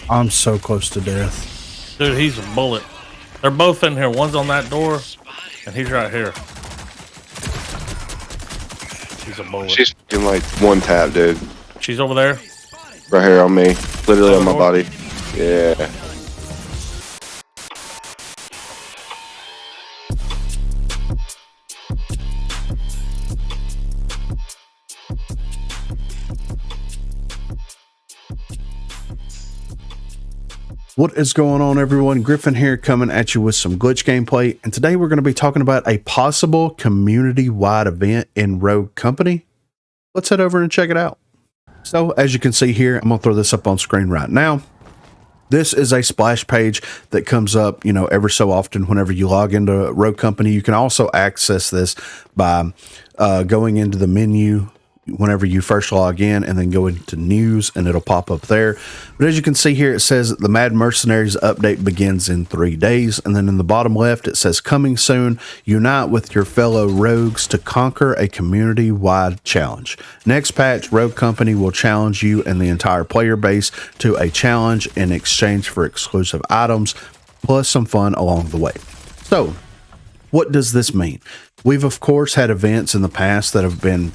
I'm so close to death. Dude, he's a bullet. They're both in here. One's on that door, and he's right here. He's a bullet. She's in like one tap, dude. She's over there. Right here on me. Literally on my body. Yeah. What is going on, everyone? Griffin here, coming at you with some glitch gameplay, and today we're going to be talking about a possible community-wide event in Rogue Company. Let's head over and check it out. So, as you can see here, I'm going to throw this up on screen right now. This is a splash page that comes up, every so often whenever you log into Rogue Company. You can also access this by going into the menu whenever you first log in and then go into news, and it'll pop up there. But as you can see here, it says the Mad Mercenaries update begins in 3 days. And then in the bottom left, it says coming soon, unite with your fellow rogues to conquer a community-wide challenge. Next patch, Rogue Company will challenge you and the entire player base to a challenge in exchange for exclusive items, plus some fun along the way. So, what does this mean? We've, of course, had events in the past that have been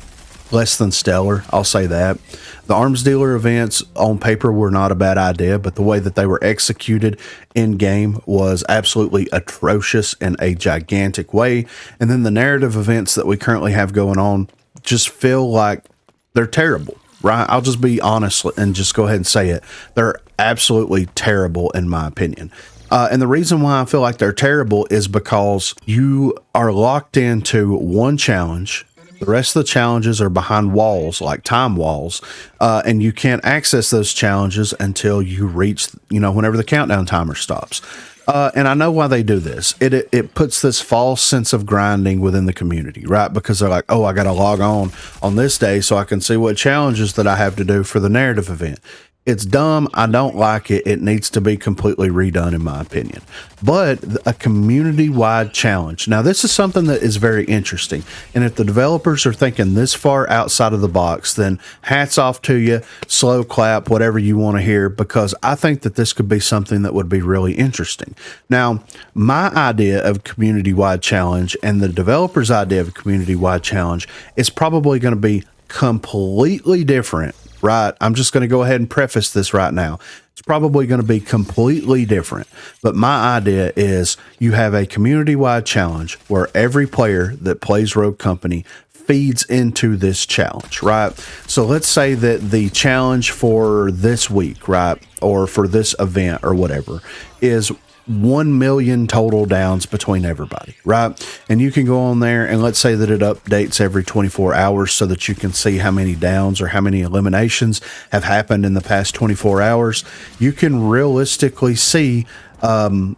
less than stellar, I'll say that. The arms dealer events on paper were not a bad idea, but the way that they were executed in game was absolutely atrocious in a gigantic way. And then the narrative events that we currently have going on just feel like they're terrible, right? I'll just be honest and just go ahead and say it. They're absolutely terrible in my opinion. And the reason why I feel like they're terrible is because you are locked into one challenge. The rest of the challenges are behind walls, like time walls, and you can't access those challenges until you reach, whenever the countdown timer stops. And I know why they do this. It puts this false sense of grinding within the community, right? Because they're like, oh, I got to log on this day so I can see what challenges that I have to do for the narrative event. It's dumb. I don't like it. It needs to be completely redone, in my opinion. But a community-wide challenge. Now, this is something that is very interesting. And if the developers are thinking this far outside of the box, then hats off to you, slow clap, whatever you want to hear, because I think that this could be something that would be really interesting. Now, my idea of community-wide challenge and the developer's idea of a community-wide challenge is probably going to be completely different. Right. I'm just going to go ahead and preface this right now. It's probably going to be completely different. But my idea is you have a community-wide challenge where every player that plays Rogue Company feeds into this challenge, right? So let's say that the challenge for this week, right, or for this event or whatever, is 1 million total downs between everybody, right? And you can go on there and let's say that it updates every 24 hours so that you can see how many downs or how many eliminations have happened in the past 24 hours. You can realistically see, how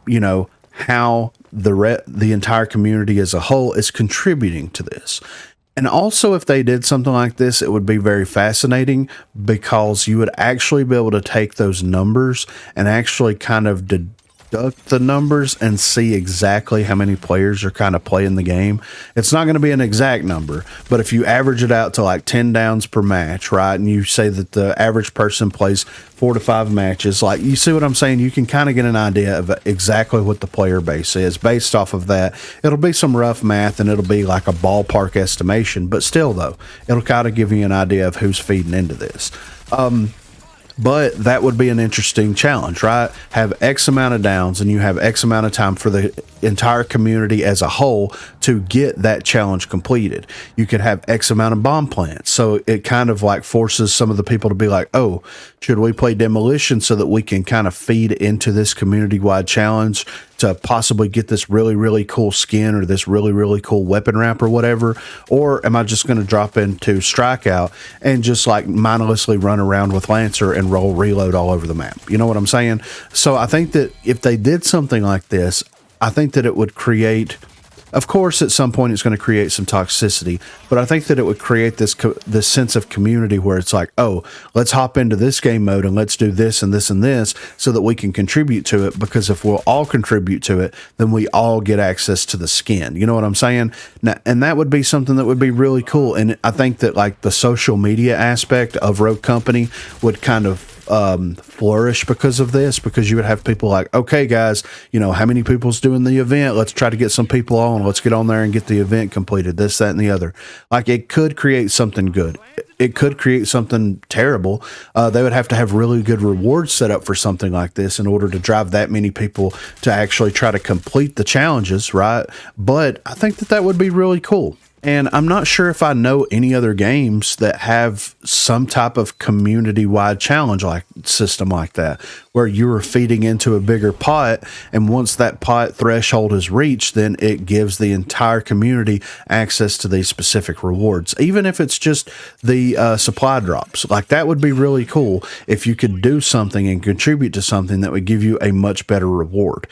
the entire community as a whole is contributing to this. And also, if they did something like this, it would be very fascinating because you would actually be able to take those numbers and actually kind of deduct the numbers and see exactly how many players are kind of playing the game. It's not going to be an exact number, but if you average it out to like 10 downs per match, right, and you say that the average person plays 4 to 5 matches, like, you see what I'm saying? You can kind of get an idea of exactly what the player base is. Based off of that, it'll be some rough math and it'll be like a ballpark estimation, but still though, it'll kind of give you an idea of who's feeding into this. But that would be an interesting challenge, right? Have X amount of downs and you have X amount of time for the entire community as a whole to get that challenge completed. You could have X amount of bomb plants. So it kind of like forces some of the people to be like, oh, should we play demolition so that we can kind of feed into this community-wide challenge to possibly get this really, really cool skin or this really, really cool weapon wrap or whatever? Or am I just going to drop into Strikeout and just like mindlessly run around with Lancer and roll reload all over the map? You know what I'm saying? So I think that if they did something like this, I think that it would create, of course, at some point it's going to create some toxicity, but I think that it would create this sense of community where it's like, oh, let's hop into this game mode and let's do this and this and this so that we can contribute to it, because if we'll all contribute to it, then we all get access to the skin. You know what I'm saying? Now, and that would be something that would be really cool. And I think that like the social media aspect of Rogue Company would kind of flourish because of this, because you would have people like, okay, guys, you know, how many people's doing the event? Let's try to get some people on. Let's get on there and get the event completed. This, that, and the other. Like, it could create something good. It could create something terrible. They would have to have really good rewards set up for something like this in order to drive that many people to actually try to complete the challenges, right? But I think that would be really cool. And I'm not sure if I know any other games that have some type of community-wide challenge like system like that, where you are feeding into a bigger pot, and once that pot threshold is reached, then it gives the entire community access to these specific rewards, even if it's just the supply drops. Like, that would be really cool if you could do something and contribute to something that would give you a much better reward.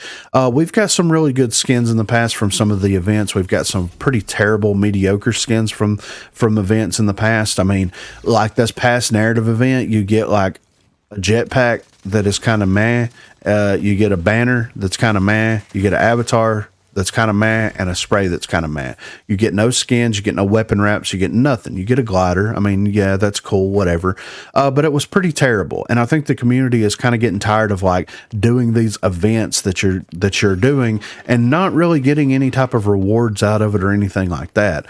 We've got some really good skins in the past from some of the events. We've got some pretty terrible, mediocre skins from events in the past. I mean, like this past narrative event, you get like a jetpack that is kind of meh. You get a banner that's kind of meh. You get an avatar that's kind of meh, and a spray that's kind of meh. You get no skins, you get no weapon wraps, you get nothing. You get a glider. I mean, yeah, that's cool, whatever. But it was pretty terrible. And I think the community is kind of getting tired of like doing these events that you're doing and not really getting any type of rewards out of it or anything like that.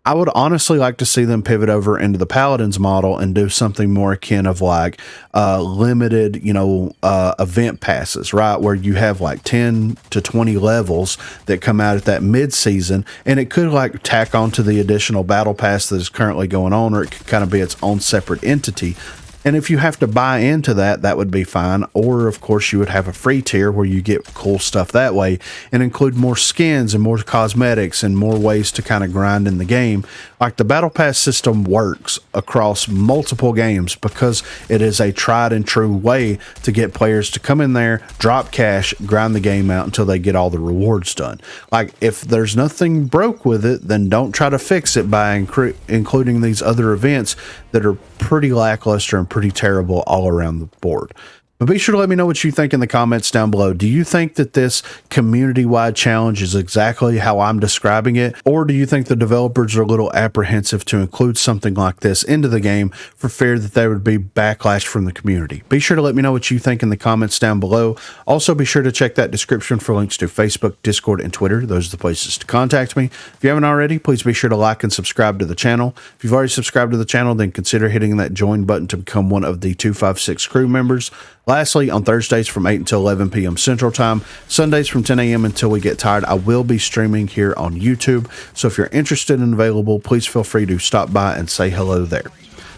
I would honestly like to see them pivot over into the Paladins model and do something more akin of like limited, event passes, right? Where you have like 10 to 20 levels that come out at that mid-season, and it could like tack onto the additional battle pass that is currently going on, or it could kind of be its own separate entity. And if you have to buy into that, that would be fine. Or, of course, you would have a free tier where you get cool stuff that way and include more skins and more cosmetics and more ways to kind of grind in the game. Like, the Battle Pass system works across multiple games because it is a tried and true way to get players to come in there, drop cash, grind the game out until they get all the rewards done. Like, if there's nothing broke with it, then don't try to fix it by including these other events that are pretty lackluster and pretty terrible all around the board. But be sure to let me know what you think in the comments down below. Do you think that this community-wide challenge is exactly how I'm describing it? Or do you think the developers are a little apprehensive to include something like this into the game for fear that there would be backlash from the community? Be sure to let me know what you think in the comments down below. Also, be sure to check that description for links to Facebook, Discord, and Twitter. Those are the places to contact me. If you haven't already, please be sure to like and subscribe to the channel. If you've already subscribed to the channel, then consider hitting that join button to become one of the 256 crew members. Lastly, on Thursdays from 8 until 11 p.m. Central Time, Sundays from 10 a.m. until we get tired, I will be streaming here on YouTube. So if you're interested and available, please feel free to stop by and say hello there.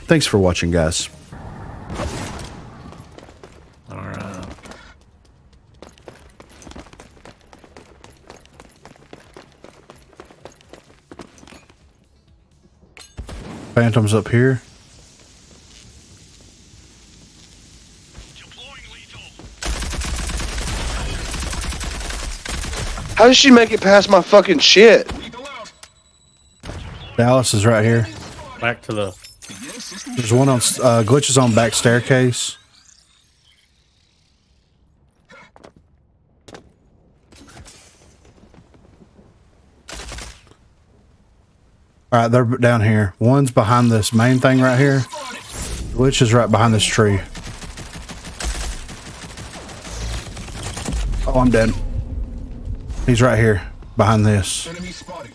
Thanks for watching, guys. All right. Phantom's up here. How did she make it past my fucking shit? Dallas is right here. Back to the... There's one on glitches on back staircase. All right, they're down here. One's behind this main thing right here. Glitch is right behind this tree. Oh, I'm dead. He's right here, behind this. Enemy spotted.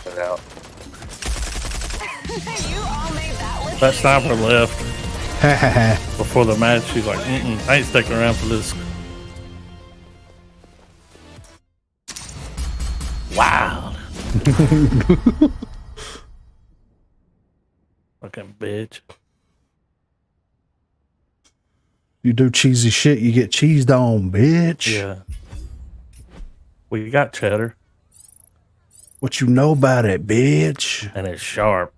Get out. You all made that with That sniper left before the match. She's like, I ain't sticking around for this. Wow. Fucking bitch. You do cheesy shit, you get cheesed on, bitch. Yeah. We got cheddar, What you know about it, bitch? and it's sharp.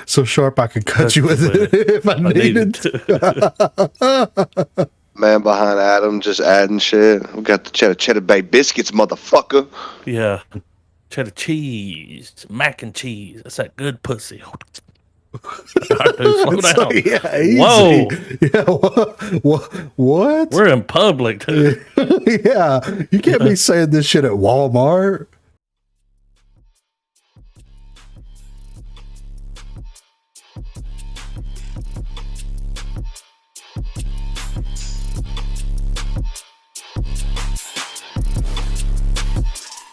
So sharp I could cut you with it if I needed to. Man behind Adam just adding shit. We got the cheddar bay biscuits, motherfucker. Yeah. Cheddar cheese, mac and cheese. That's that good pussy. All right, dude, slow down. Yeah, easy. Whoa. Yeah, what? We're in public, dude. Yeah, you can't be saying this shit at Walmart.